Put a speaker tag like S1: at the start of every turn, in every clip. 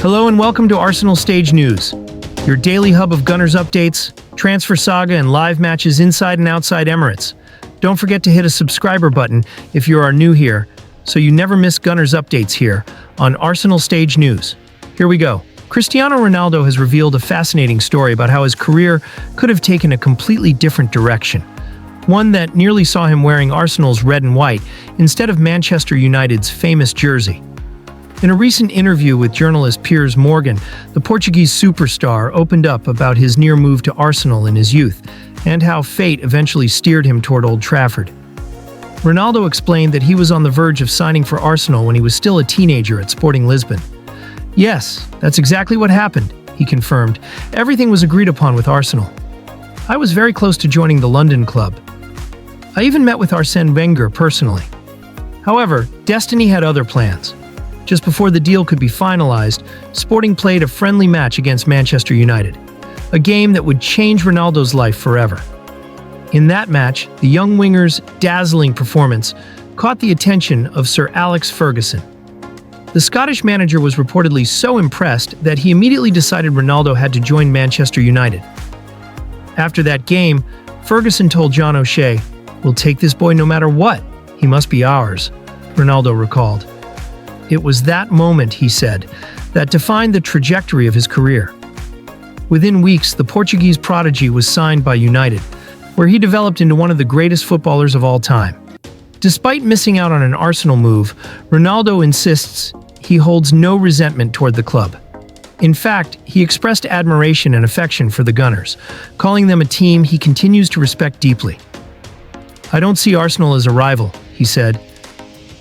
S1: Hello and welcome to Arsenal Stage News, your daily hub of Gunners updates, transfer saga, and live matches inside and outside Emirates. Don't forget to hit a subscriber button if you are new here, so you never miss Gunners updates here on Arsenal Stage News. Here we go. Cristiano Ronaldo has revealed a fascinating story about how his career could have taken a completely different direction. One that nearly saw him wearing Arsenal's red and white instead of Manchester United's famous jersey. In a recent interview with journalist Piers Morgan, the Portuguese superstar opened up about his near move to Arsenal in his youth and how fate eventually steered him toward Old Trafford. Ronaldo explained that he was on the verge of signing for Arsenal when he was still a teenager at Sporting Lisbon. "Yes, that's exactly what happened," he confirmed. "Everything was agreed upon with Arsenal. I was very close to joining the London club. I even met with Arsene Wenger personally. However, destiny had other plans. Just before the deal could be finalized, Sporting played a friendly match against Manchester United, a game that would change Ronaldo's life forever. In that match, the young winger's dazzling performance caught the attention of Sir Alex Ferguson. The Scottish manager was reportedly so impressed that he immediately decided Ronaldo had to join Manchester United. After that game, Ferguson told John O'Shea, "We'll take this boy no matter what. He must be ours," Ronaldo recalled. It was that moment, he said, that defined the trajectory of his career. Within weeks, the Portuguese prodigy was signed by United, where he developed into one of the greatest footballers of all time. Despite missing out on an Arsenal move, Ronaldo insists he holds no resentment toward the club. In fact, he expressed admiration and affection for the Gunners, calling them a team he continues to respect deeply. "I don't see Arsenal as a rival," he said.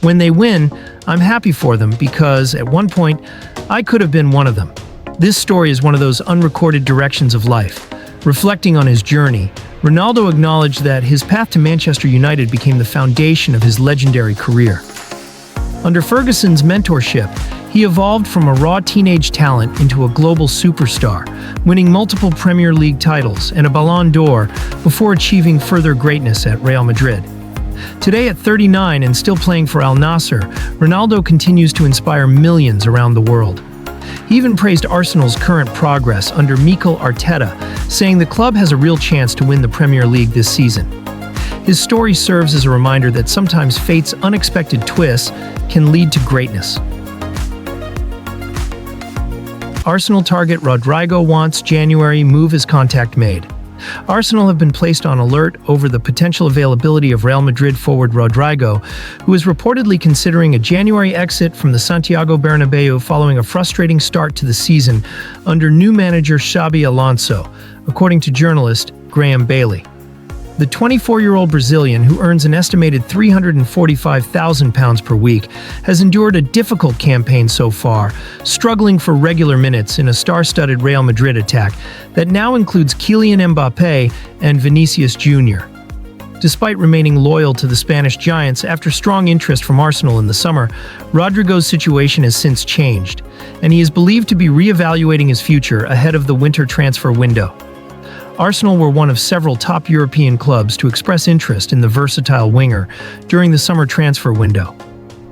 S1: "When they win, I'm happy for them because, at one point, I could have been one of them." This story is one of those unrecorded directions of life. Reflecting on his journey, Ronaldo acknowledged that his path to Manchester United became the foundation of his legendary career. Under Ferguson's mentorship, he evolved from a raw teenage talent into a global superstar, winning multiple Premier League titles and a Ballon d'Or before achieving further greatness at Real Madrid. Today, at 39 and still playing for Al Nassr, Ronaldo continues to inspire millions around the world. He even praised Arsenal's current progress under Mikel Arteta, saying the club has a real chance to win the Premier League this season. His story serves as a reminder that sometimes fate's unexpected twists can lead to greatness. Arsenal target Rodrygo wants January move as contact made. Arsenal have been placed on alert over the potential availability of Real Madrid forward Rodrygo, who is reportedly considering a January exit from the Santiago Bernabeu following a frustrating start to the season under new manager Xabi Alonso, according to journalist Graham Bailey. The 24-year-old Brazilian, who earns an estimated £345,000 per week, has endured a difficult campaign so far, struggling for regular minutes in a star-studded Real Madrid attack that now includes Kylian Mbappé and Vinicius Jr. Despite remaining loyal to the Spanish Giants after strong interest from Arsenal in the summer, Rodrygo's situation has since changed, and he is believed to be re-evaluating his future ahead of the winter transfer window. Arsenal were one of several top European clubs to express interest in the versatile winger during the summer transfer window.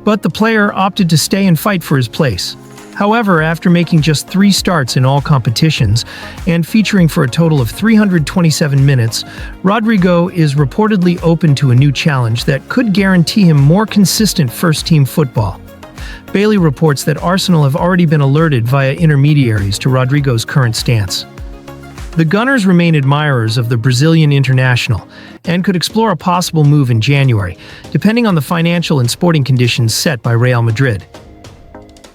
S1: But the player opted to stay and fight for his place. However, after making just 3 starts in all competitions and featuring for a total of 327 minutes, Rodrygo is reportedly open to a new challenge that could guarantee him more consistent first-team football. Bailey reports that Arsenal have already been alerted via intermediaries to Rodrygo's current stance. The Gunners remain admirers of the Brazilian international and could explore a possible move in January, depending on the financial and sporting conditions set by Real Madrid.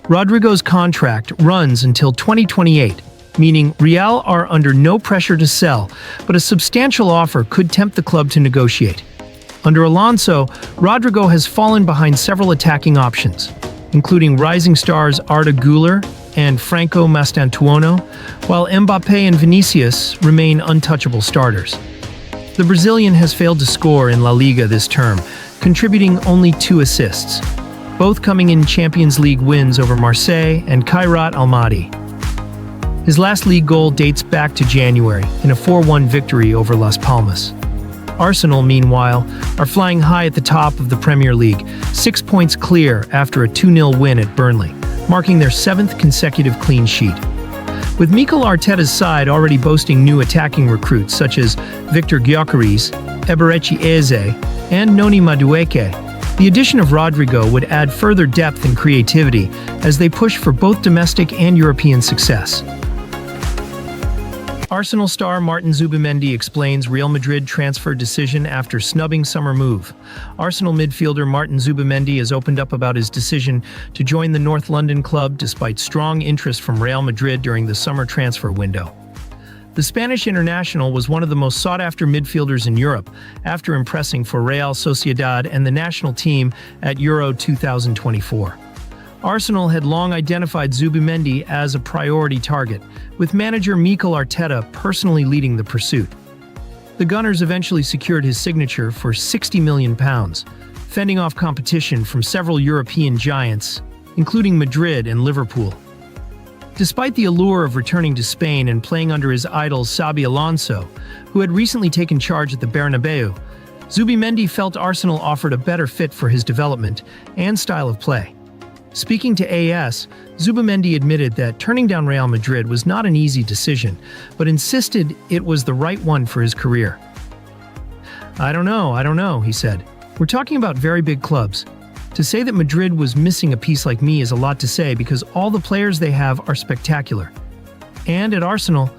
S1: Rodrygo's contract runs until 2028, meaning Real are under no pressure to sell, but a substantial offer could tempt the club to negotiate. Under Alonso, Rodrygo has fallen behind several attacking options, including rising stars Arda Güler and Franco Mastantuono, while Mbappé and Vinicius remain untouchable starters. The Brazilian has failed to score in La Liga this term, contributing only 2 assists, both coming in Champions League wins over Marseille and Kairat Almaty. His last league goal dates back to January in a 4-1 victory over Las Palmas. Arsenal, meanwhile, are flying high at the top of the Premier League, 6 points clear after a 2-0 win at Burnley, marking their 7th consecutive clean sheet. With Mikel Arteta's side already boasting new attacking recruits such as Victor Gyökeres, Eberechi Eze, and Noni Madueke, the addition of Rodrygo would add further depth and creativity as they push for both domestic and European success. Arsenal star Martin Zubimendi explains Real Madrid transfer decision after snubbing summer move. Arsenal midfielder Martin Zubimendi has opened up about his decision to join the North London club despite strong interest from Real Madrid during the summer transfer window. The Spanish international was one of the most sought-after midfielders in Europe after impressing for Real Sociedad and the national team at Euro 2024. Arsenal had long identified Zubimendi as a priority target, with manager Mikel Arteta personally leading the pursuit. The Gunners eventually secured his signature for £60 million, fending off competition from several European giants, including Madrid and Liverpool. Despite the allure of returning to Spain and playing under his idol Xabi Alonso, who had recently taken charge at the Bernabeu, Zubimendi felt Arsenal offered a better fit for his development and style of play. Speaking to AS, Zubimendi admitted that turning down Real Madrid was not an easy decision, but insisted it was the right one for his career. I don't know, he said. We're talking about very big clubs. To say that Madrid was missing a piece like me is a lot to say because all the players they have are spectacular. And at Arsenal,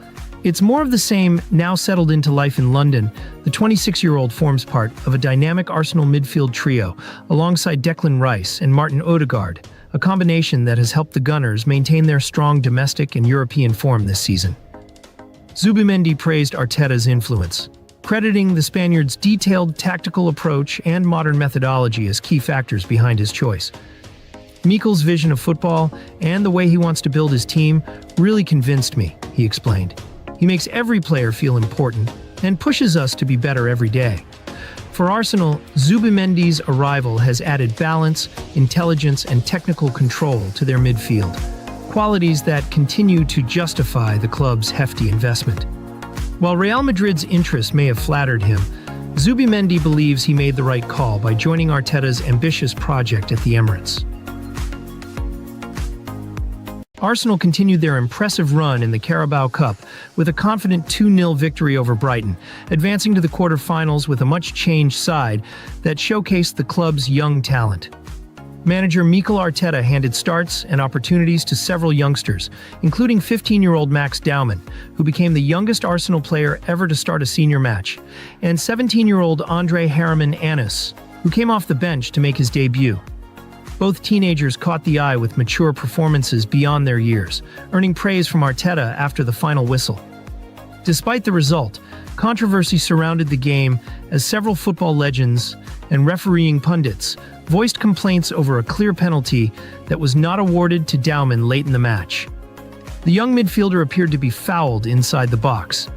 S1: it's more of the same. Now settled into life in London, the 26-year-old forms part of a dynamic Arsenal midfield trio alongside Declan Rice and Martin Odegaard, a combination that has helped the Gunners maintain their strong domestic and European form this season. Zubimendi praised Arteta's influence, crediting the Spaniard's detailed tactical approach and modern methodology as key factors behind his choice. Mikel's vision of football and the way he wants to build his team really convinced me, he explained. He makes every player feel important and pushes us to be better every day. For Arsenal, Zubimendi's arrival has added balance, intelligence, and technical control to their midfield, qualities that continue to justify the club's hefty investment. While Real Madrid's interest may have flattered him, Zubimendi believes he made the right call by joining Arteta's ambitious project at the Emirates. Arsenal continued their impressive run in the Carabao Cup with a confident 2-0 victory over Brighton, advancing to the quarter-finals with a much-changed side that showcased the club's young talent. Manager Mikel Arteta handed starts and opportunities to several youngsters, including 15-year-old Max Daumann, who became the youngest Arsenal player ever to start a senior match, and 17-year-old Andre Harriman Anus, who came off the bench to make his debut. Both teenagers caught the eye with mature performances beyond their years, earning praise from Arteta after the final whistle. Despite the result, controversy surrounded the game as several football legends and refereeing pundits voiced complaints over a clear penalty that was not awarded to Daumann late in the match. The young midfielder appeared to be fouled inside the box,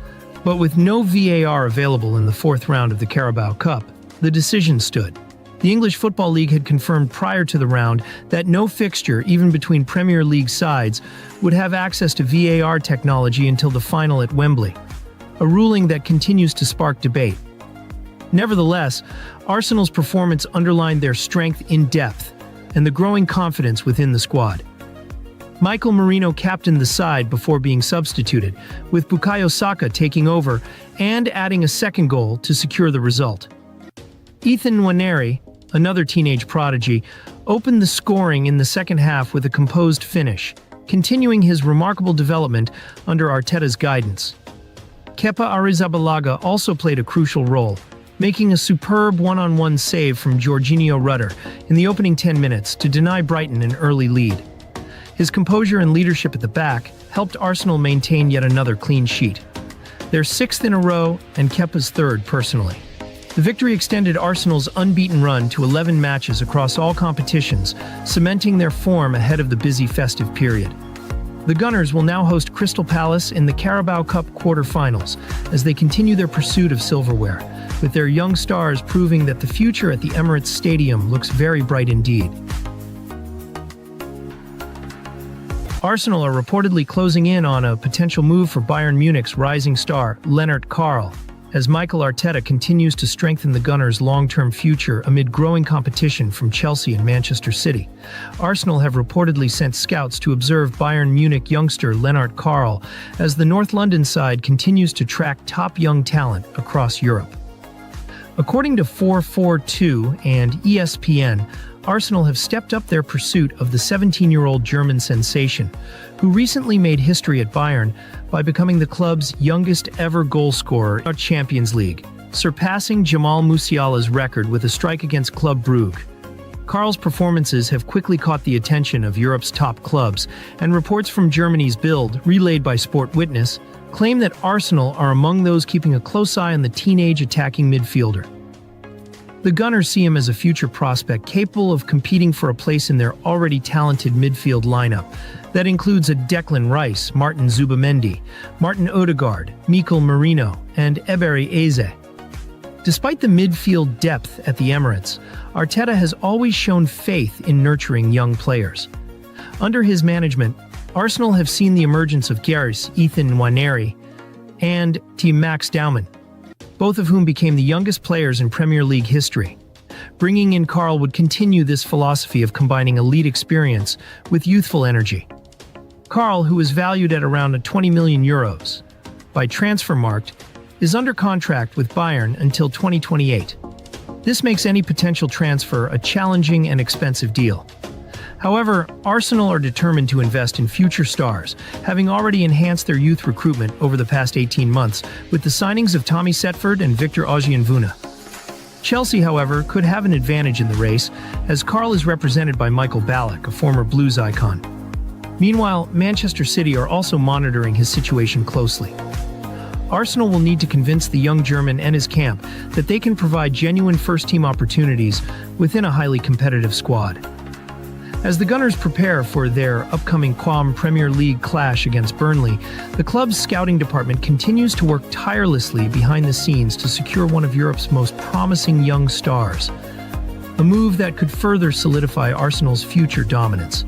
S1: but with no VAR available in the 4th round of the Carabao Cup, the decision stood. The English Football League had confirmed prior to the round that no fixture, even between Premier League sides, would have access to VAR technology until the final at Wembley, a ruling that continues to spark debate. Nevertheless, Arsenal's performance underlined their strength in depth and the growing confidence within the squad. Michael Merino captained the side before being substituted, with Bukayo Saka taking over and adding a second goal to secure the result. Ethan Nwaneri, another teenage prodigy, opened the scoring in the second half with a composed finish, continuing his remarkable development under Arteta's guidance. Kepa Arrizabalaga also played a crucial role, making a superb one-on-one save from Jorginho Rutter in the opening 10 minutes to deny Brighton an early lead. His composure and leadership at the back helped Arsenal maintain yet another clean sheet, their 6th in a row and Kepa's 3rd personally. The victory extended Arsenal's unbeaten run to 11 matches across all competitions, cementing their form ahead of the busy festive period. The Gunners will now host Crystal Palace in the Carabao Cup quarter-finals as they continue their pursuit of silverware, with their young stars proving that the future at the Emirates Stadium looks very bright indeed. Arsenal are reportedly closing in on a potential move for Bayern Munich's rising star, Lennart Karl. as Mikel Arteta continues to strengthen the Gunners' long-term future amid growing competition from Chelsea and Manchester City. Arsenal have reportedly sent scouts to observe Bayern Munich youngster Lennart Karl as the North London side continues to track top young talent across Europe. According to 442 and ESPN, Arsenal have stepped up their pursuit of the 17-year-old German sensation, who recently made history at Bayern by becoming the club's youngest ever goalscorer in the Champions League, surpassing Jamal Musiala's record with a strike against Club Brugge. Karl's performances have quickly caught the attention of Europe's top clubs, and reports from Germany's Bild, relayed by Sport Witness, claim that Arsenal are among those keeping a close eye on the teenage attacking midfielder. The Gunners see him as a future prospect capable of competing for a place in their already talented midfield lineup that includes a Declan Rice, Martin Zubimendi, Martin Odegaard, Mikel Merino, and Ebery Eze. Despite the midfield depth at the Emirates, Arteta has always shown faith in nurturing young players. Under his management, Arsenal have seen the emergence of Gareth Ethan Nwaneri and Max Dauman, both of whom became the youngest players in Premier League history. Bringing in Karl would continue this philosophy of combining elite experience with youthful energy. Karl, who is valued at around 20 million euros by Transfermarkt, is under contract with Bayern until 2028. This makes any potential transfer a challenging and expensive deal. However, Arsenal are determined to invest in future stars, having already enhanced their youth recruitment over the past 18 months with the signings of Tommy Setford and Victor Osimhen. Chelsea, however, could have an advantage in the race, as Karl is represented by Michael Ballack, a former Blues icon. Meanwhile, Manchester City are also monitoring his situation closely. Arsenal will need to convince the young German and his camp that they can provide genuine first-team opportunities within a highly competitive squad. As the Gunners prepare for their upcoming Premier League clash against Burnley, the club's scouting department continues to work tirelessly behind the scenes to secure one of Europe's most promising young stars, a move that could further solidify Arsenal's future dominance.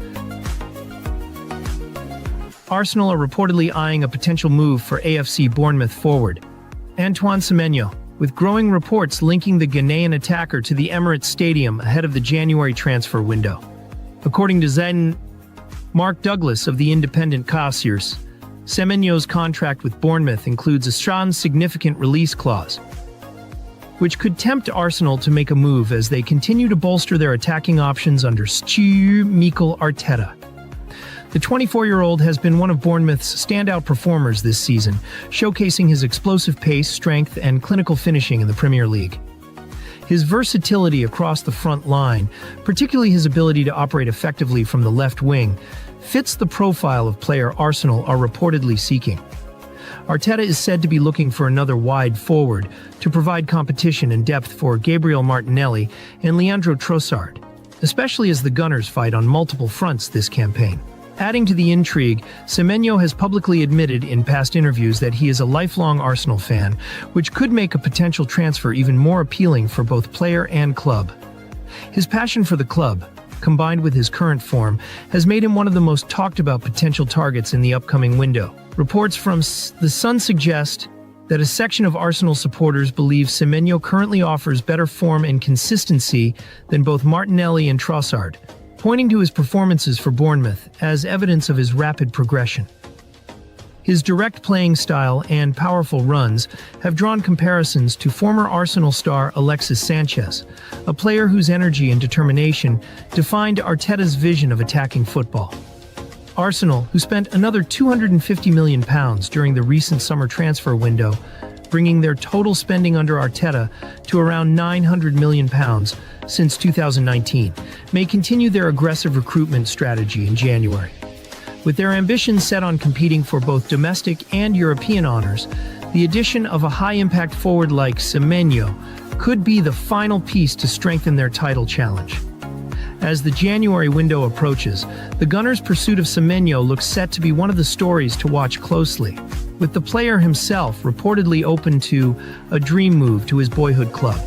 S1: Arsenal are reportedly eyeing a potential move for AFC Bournemouth forward Antoine Semenyo, with growing reports linking the Ghanaian attacker to the Emirates Stadium ahead of the January transfer window. According to Zen Mark Douglas of the Independent Cassiers, Semenyo's contract with Bournemouth includes a strong significant release clause, which could tempt Arsenal to make a move as they continue to bolster their attacking options under Mikel Arteta. The 24-year-old has been one of Bournemouth's standout performers this season, showcasing his explosive pace, strength, and clinical finishing in the Premier League. His versatility across the front line, particularly his ability to operate effectively from the left wing, fits the profile of player Arsenal are reportedly seeking. Arteta is said to be looking for another wide forward to provide competition and depth for Gabriel Martinelli and Leandro Trossard, especially as the Gunners fight on multiple fronts this campaign. Adding to the intrigue, Semenyo has publicly admitted in past interviews that he is a lifelong Arsenal fan, which could make a potential transfer even more appealing for both player and club. His passion for the club, combined with his current form, has made him one of the most talked about potential targets in the upcoming window. Reports from The Sun suggest that a section of Arsenal supporters believe Semenyo currently offers better form and consistency than both Martinelli and Trossard, pointing to his performances for Bournemouth as evidence of his rapid progression. His direct playing style and powerful runs have drawn comparisons to former Arsenal star Alexis Sanchez, a player whose energy and determination defined Arteta's vision of attacking football. Arsenal, who spent another £250 million during the recent summer transfer window, bringing their total spending under Arteta to around £900 million since 2019, may continue their aggressive recruitment strategy in January. With their ambitions set on competing for both domestic and European honors, the addition of a high-impact forward like Semenyo could be the final piece to strengthen their title challenge. As the January window approaches, the Gunners' pursuit of Semenyo looks set to be one of the stories to watch closely, with the player himself reportedly open to a dream move to his boyhood club.